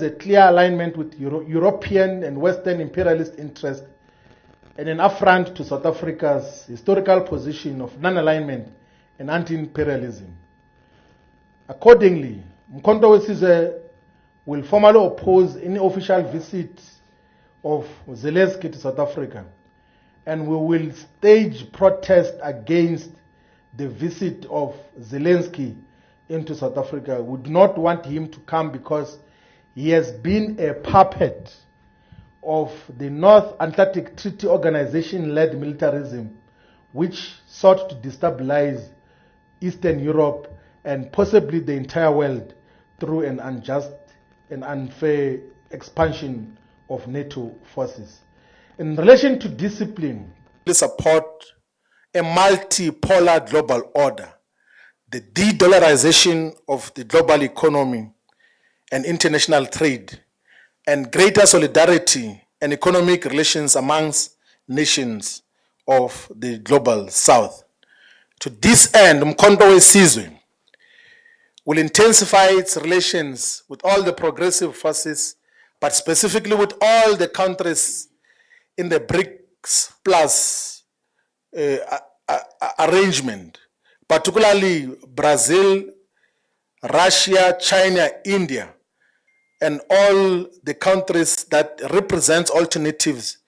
has a clear alignment with European and Western imperialist interests and an affront to South Africa's historical position of non-alignment and anti-imperialism. Accordingly, Mkhonto Wesizwe will formally oppose any official visit of Zelensky to South Africa, and we will stage protest against the visit of Zelensky into South Africa. We do not want him to come because he has been a puppet of the North Atlantic Treaty Organization-led militarism, which sought to destabilize Eastern Europe and possibly the entire world through an unjust and unfair expansion of NATO forces. In relation to discipline, we support a multipolar global order, the de-dollarization of the global economy and international trade, and greater solidarity and economic relations amongst nations of the global south. To this end, Mkhonto Wesizwe will intensify its relations with all the progressive forces, but specifically with all the countries in the BRICS Plus arrangement, particularly Brazil, Russia, China, India, and all the countries that represent alternatives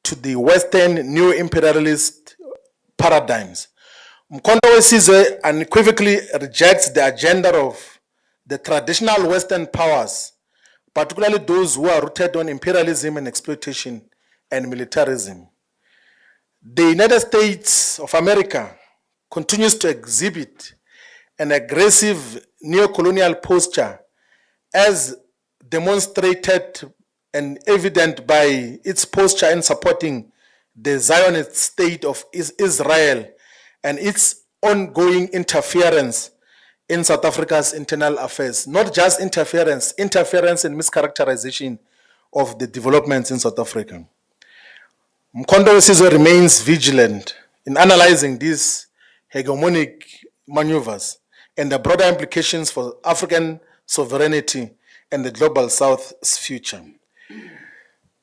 to the Western neo-imperialist paradigms. Mkhonto Wesizwe unequivocally rejects the agenda of the traditional Western powers, particularly those who are rooted on imperialism and exploitation and militarism. The United States of America continues to exhibit an aggressive neo-colonial posture as demonstrated and evident by its posture in supporting the Zionist state of Israel and its ongoing interference in South Africa's internal affairs. Not just interference and mischaracterization of the developments in South Africa. Mkhonto Wesizwe remains vigilant in analyzing these hegemonic maneuvers and the broader implications for African sovereignty and the global South's future.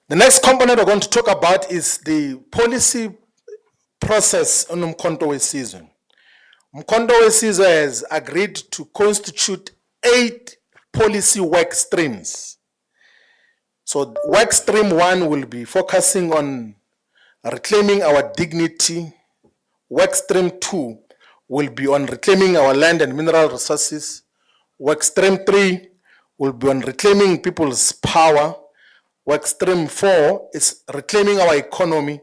The next component we're going to talk about is the policy process on Mkhonto Wesizwe. Mkhonto Wesizwe has agreed to constitute 8 policy work streams. So work stream 1 will be focusing on reclaiming our dignity. Work stream 2 will be on reclaiming our land and mineral resources. Work stream 3 will be on reclaiming people's power. Work stream 4 is reclaiming our economy.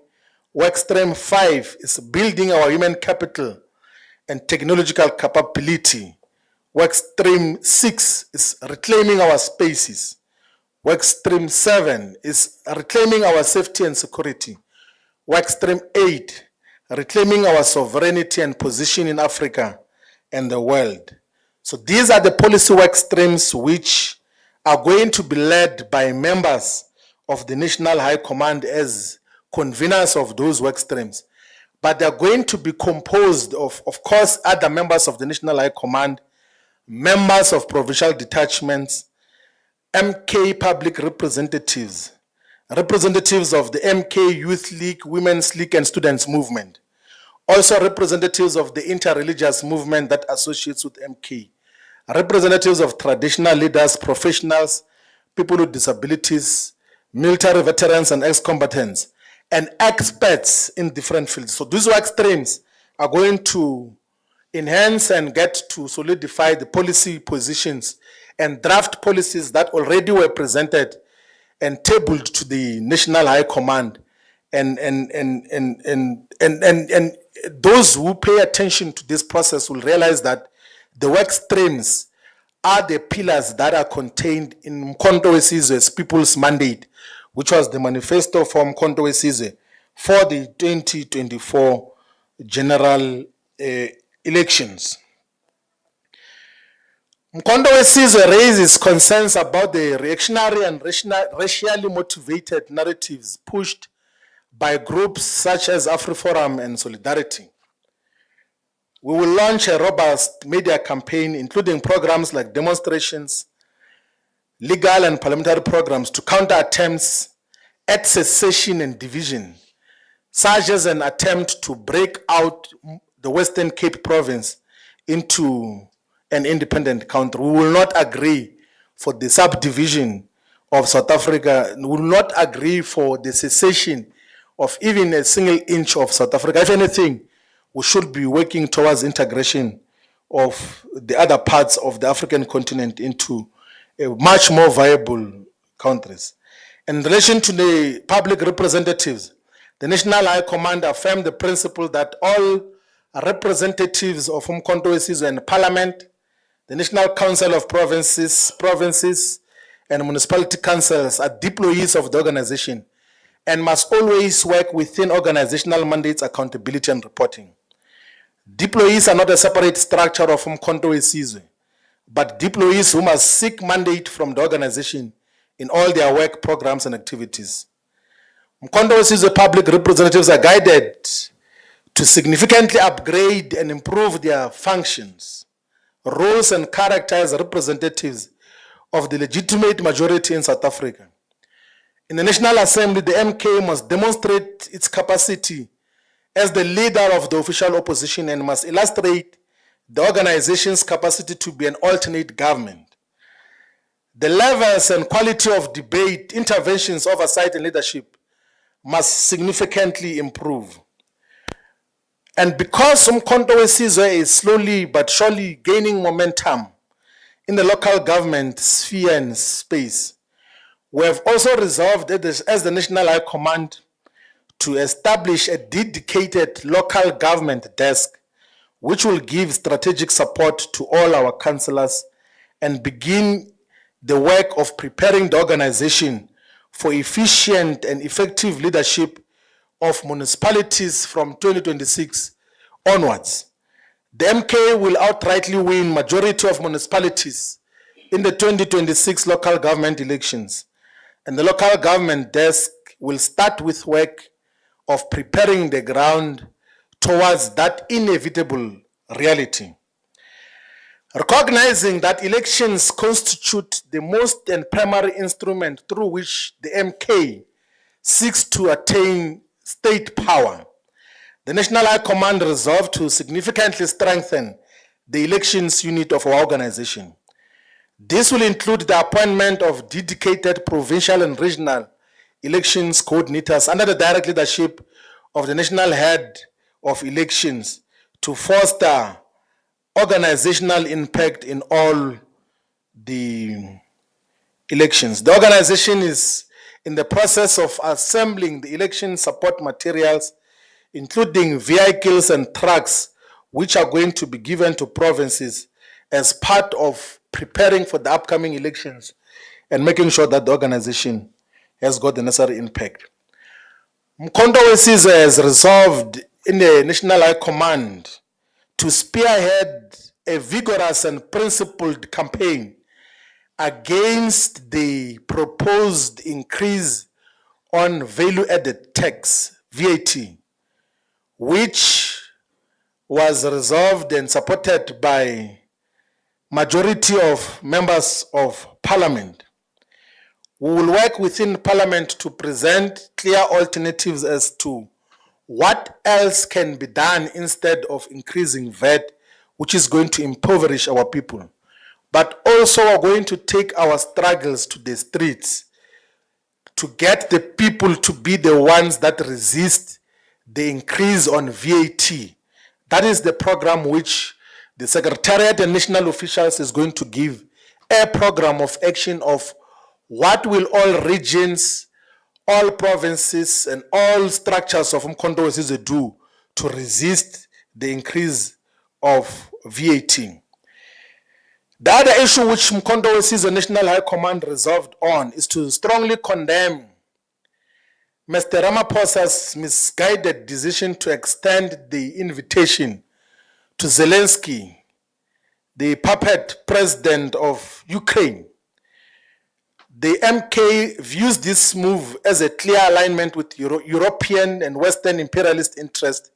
Work stream 5 is building our human capital and technological capability. Work stream 6 is reclaiming our spaces. Work stream 7 is reclaiming our safety and security. Work stream 8, reclaiming our sovereignty and position in Africa and the world. So these are the policy work streams which are going to be led by members of the National High Command as conveners of those work streams. But they're going to be composed of course, other members of the National High Command, members of provincial detachments, MK public representatives, representatives of the MK Youth League, Women's League, and Students Movement, also representatives of the interreligious movement that associates with MK, representatives of traditional leaders, professionals, people with disabilities, military veterans and ex-combatants, and experts in different fields. So these work streams are going to enhance and get to solidify the policy positions and draft policies that already were presented and tabled to the National High Command. And those who pay attention to this process will realize that the work streams are the pillars that are contained in Mkhonto Wesizwe's People's Mandate, which was the manifesto for Mkhonto Wesizwe for the 2024 general elections. Mkhonto Wesizwe raises concerns about the reactionary and racially motivated narratives pushed by groups such as AfriForum and Solidarity. We will launch a robust media campaign, including programs like demonstrations, legal and parliamentary programs to counter attempts at secession and division, such as an attempt to break out the Western Cape province into an independent country. We will not agree for the subdivision of South Africa. We will not agree for the secession of even a single inch of South Africa. If anything, we should be working towards integration of the other parts of the African continent into a much more viable countries. In relation to the public representatives, the National High Command affirmed the principle that all representatives of Umkhonto weSizwe and Parliament, the National Council of Provinces, and municipality councils are deployees of the organization and must always work within organizational mandates, accountability, and reporting. Deployees are not a separate structure of Umkhonto weSizwe, but deployees who must seek mandate from the organization in all their work programs and activities. Umkhonto weSizwe public representatives are guided to significantly upgrade and improve their functions, roles, and character as representatives of the legitimate majority in South Africa. In the National Assembly, the MK must demonstrate its capacity as the leader of the official opposition and must illustrate the organization's capacity to be an alternate government. The levels and quality of debate, interventions, oversight, and leadership must significantly improve. And because Umkhonto weSizwe is slowly but surely gaining momentum in the local government sphere and space, we have also resolved as the National High Command to establish a dedicated local government desk which will give strategic support to all our councillors and begin the work of preparing the organization for efficient and effective leadership of municipalities from 2026 onwards. The MK will outrightly win majority of municipalities in the 2026 local government elections, and the local government desk will start with work of preparing the ground towards that inevitable reality. Recognizing that elections constitute the most and primary instrument through which the MK seeks to attain state power, the National High Command resolved to significantly strengthen the elections unit of our organization. This will include the appointment of dedicated provincial and regional elections coordinators under the direct leadership of the national head of elections to foster organizational impact in all the elections. The organization is in the process of assembling the election support materials, including vehicles and trucks, which are going to be given to provinces as part of preparing for the upcoming elections and making sure that the organization has got the necessary impact. Umkhonto weSizwe has resolved in the National High Command to spearhead a vigorous and principled campaign against the proposed increase on value-added tax, VAT, which was resolved and supported by majority of members of Parliament. We will work within Parliament to present clear alternatives as to what else can be done instead of increasing VAT, which is going to impoverish our people. But also we're going to take our struggles to the streets to get the people to be the ones that resist the increase on VAT. That is the program which the Secretariat and national officials is going to give a program of action of what will all regions, all provinces, and all structures of Umkhonto weSizwe do to resist the increase of VAT. The other issue which Umkhonto weSizwe National High Command resolved on is to strongly condemn Mr. Ramaphosa's misguided decision to extend the invitation to Zelensky, the puppet president of Ukraine. The MK views this move as a clear alignment with European and Western imperialist interests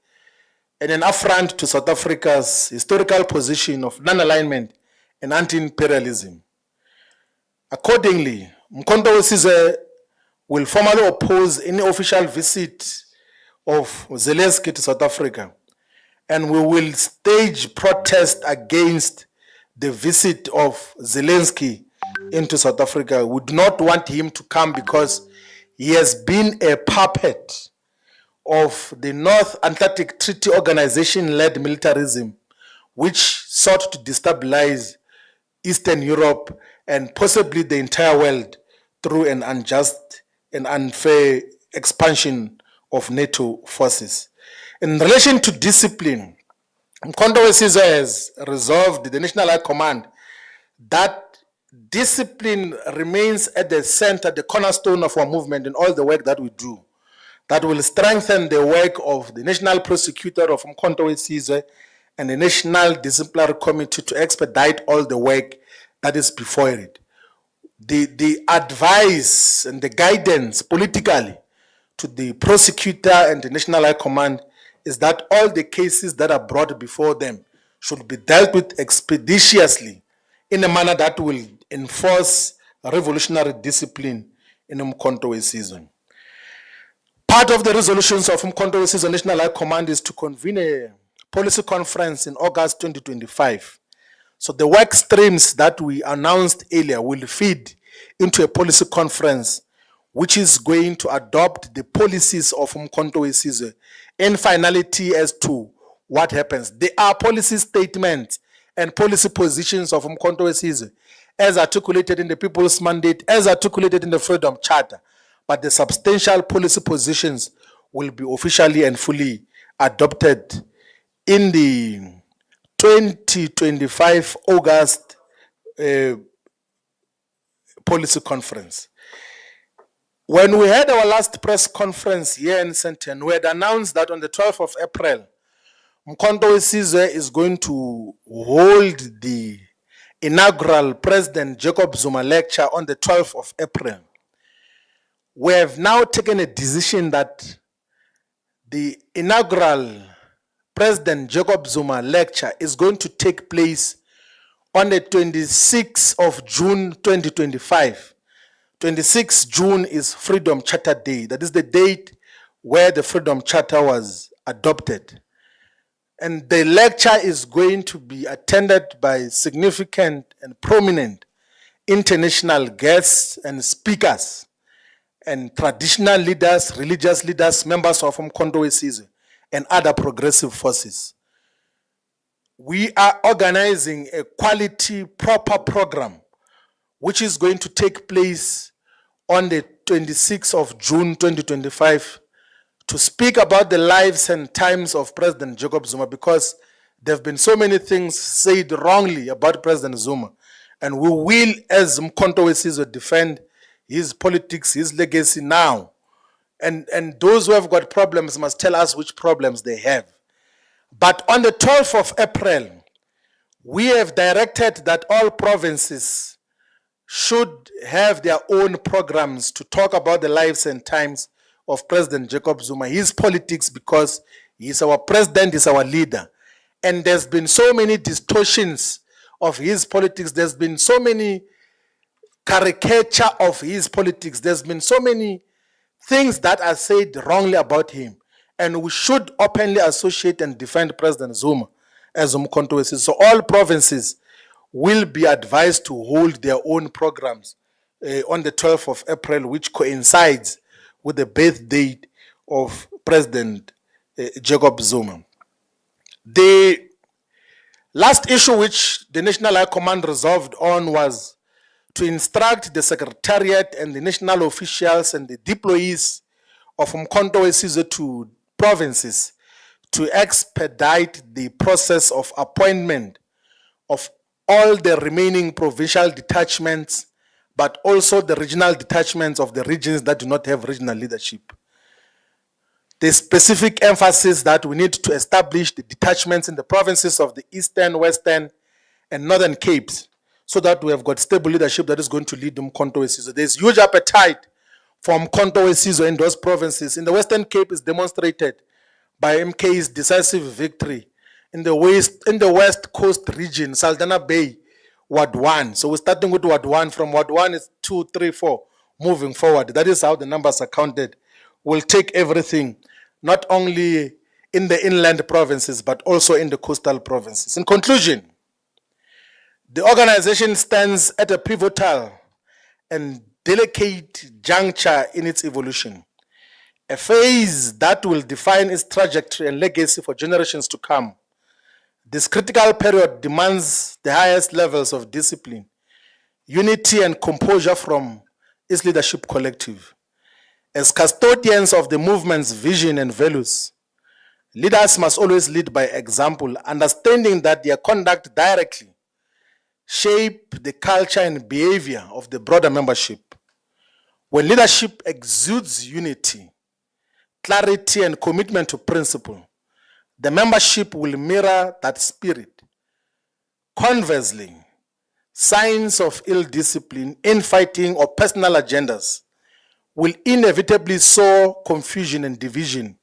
and an affront to South Africa's historical position of non-alignment and anti-imperialism. Accordingly, Mkhonto Wesizwe will formally oppose any official visit of Zelensky to South Africa, and we will stage protest against the visit of Zelensky into South Africa. We do not want him to come because he has been a puppet of the North Atlantic Treaty Organization-led militarism, which sought to destabilize Eastern Europe and possibly the entire world through an unjust and unfair expansion of NATO forces. In relation to discipline, Mkhonto Wesizwe has resolved the National High Command that discipline remains at the center, the cornerstone of our movement in all the work that we do. That will strengthen the work of the National Prosecutor of Mkhonto Wesizwe and the National Disciplinary Committee to expedite all the work that is before it. The advice and the guidance politically to the prosecutor and the National High Command is that all the cases that are brought before them should be dealt with expeditiously in a manner that will enforce revolutionary discipline in Mkhonto Wesizwe. Part of the resolutions of Mkhonto Wesizwe National High Command is to convene a policy conference in August 2025. So the work streams that we announced earlier will feed into a policy conference which is going to adopt the policies of Mkhonto Wesizwe in finality as to what happens. There are policy statements and policy positions of Mkhonto Wesizwe as articulated in the People's Mandate, as articulated in the Freedom Charter, but the substantial policy positions will be officially and fully adopted in the 2025 August policy conference. When we had our last press conference here in Sandton, we had announced that on the 12th of April, Mkhonto Wesizwe is going to hold the inaugural President Jacob Zuma lecture on the 12th of April. We have now taken a decision that the inaugural President Jacob Zuma lecture is going to take place on the 26th of June 2025. 26 June is Freedom Charter Day. That is the date where the Freedom Charter was adopted. And the lecture is going to be attended by significant and prominent international guests and speakers and traditional leaders, religious leaders, members of Mkhonto Wesizwe, and other progressive forces. We are organizing a quality, proper program which is going to take place on the 26th of June 2025 to speak about the lives and times of President Jacob Zuma, because there have been so many things said wrongly about President Zuma. And we will, as Mkhonto Wesizwe, defend his politics, his legacy now. And those who have got problems must tell us which problems they have. But on the 12th of April, we have directed that all provinces should have their own programs to talk about the lives and times of President Jacob Zuma, his politics, because he's our president, he's our leader. And there's been so many distortions of his politics. There's been so many caricature of his politics. There's been so many things that are said wrongly about him. And we should openly associate and defend President Zuma as Mkhonto Wesizwe. So all provinces will be advised to hold their own programs on the 12th of April, which coincides with the birth date of President Jacob Zuma. The last issue which the National High Command resolved on was to instruct the Secretariat and the national officials and the deployees of Mkhonto Wesizwe to provinces to expedite the process of appointment of all the remaining provincial detachments, but also the regional detachments of the regions that do not have regional leadership. The specific emphasis that we need to establish the detachments in the provinces of the Eastern, Western, and Northern Capes, so that we have got stable leadership that is going to lead Mkhonto Wesizwe. There's huge appetite for Mkhonto Wesizwe in those provinces. In the Western Cape is demonstrated by MK's decisive victory. In the West Coast region, Saldanha Bay, Ward 1. So we're starting with Ward 1. From Ward 1 is 2, 3, 4, moving forward. That is how the numbers are counted. We'll take everything, not only in the inland provinces, but also in the coastal provinces. In conclusion, the organization stands at a pivotal and delicate juncture in its evolution, a phase that will define its trajectory and legacy for generations to come. This critical period demands the highest levels of discipline, unity, and composure from its leadership collective. As custodians of the movement's vision and values, leaders must always lead by example, understanding that their conduct directly shape the culture and behavior of the broader membership. When leadership exudes unity, clarity, and commitment to principle, the membership will mirror that spirit. Conversely, signs of ill discipline, infighting, or personal agendas will inevitably sow confusion and division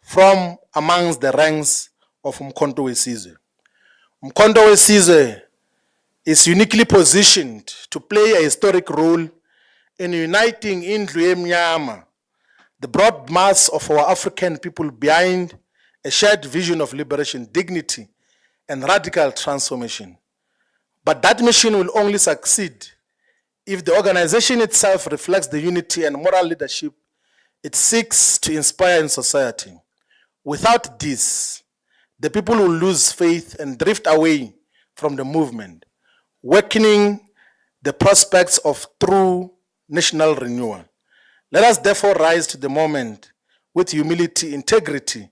from amongst the ranks of Umkhonto weSizwe. Umkhonto weSizwe is uniquely positioned to play a historic role in uniting Indlu Emnyama, the broad mass of our African people behind a shared vision of liberation, dignity, and radical transformation. But that mission will only succeed if the organization itself reflects the unity and moral leadership it seeks to inspire in society. Without this, the people will lose faith and drift away from the movement, weakening the prospects of true national renewal. Let us therefore rise to the moment with humility, integrity,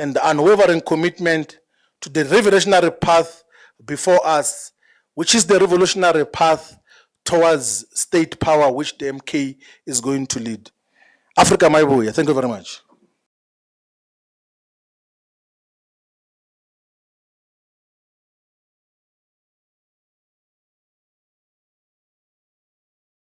and the unwavering commitment to the revolutionary path before us, which is the revolutionary path towards state power, which the MK is going to lead. Africa, my boy. Thank you very much.